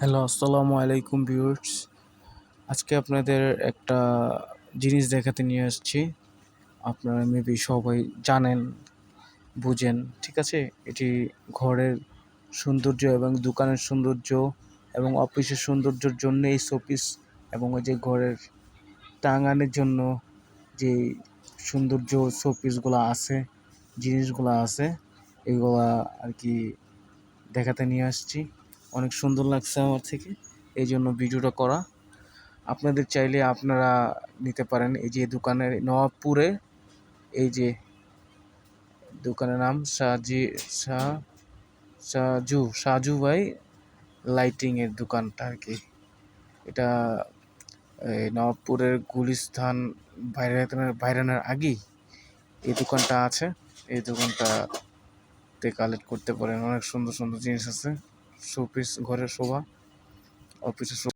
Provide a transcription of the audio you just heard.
Hello, আসসালামু আলাইকুম viewers. আজকে আপনাদের একটা জিনিস দেখাতে নিয়ে আসছি। আপনারা মেবি সবাই জানেন, বুঝেন, ঠিক আছে? এটি ঘরের সৌন্দর্য এবং দোকানের সৌন্দর্য এবং অফিসের সৌন্দর্যের জন্য এই শোপিস এবং ওই যে ঘরের টাঙানোর জন্য যে সৌন্দর্য শোপিসগুলো আছে, জিনিসগুলো আছে, এগুলা আর কি দেখাতে নিয়ে আসছি। অনেক সুন্দর লাগছে আমার থেকে, এই জন্য ভিডিওটা করা। আপনাদের চাইলে আপনারা নিতে পারেন। এই যে দোকানের নবাবপুরে, এই যে দোকানের নাম সাজু ভাই লাইটিংয়ের দোকানটা আর কি। এটা এই নবাবপুরের গুলিস্তান বাইরানের আগেই এই দোকানটা আছে। এই দোকানটাতে কালেক্ট করতে পারেন, অনেক সুন্দর সুন্দর জিনিস আছে। শোপিস, ঘরের শোভা, অফিসের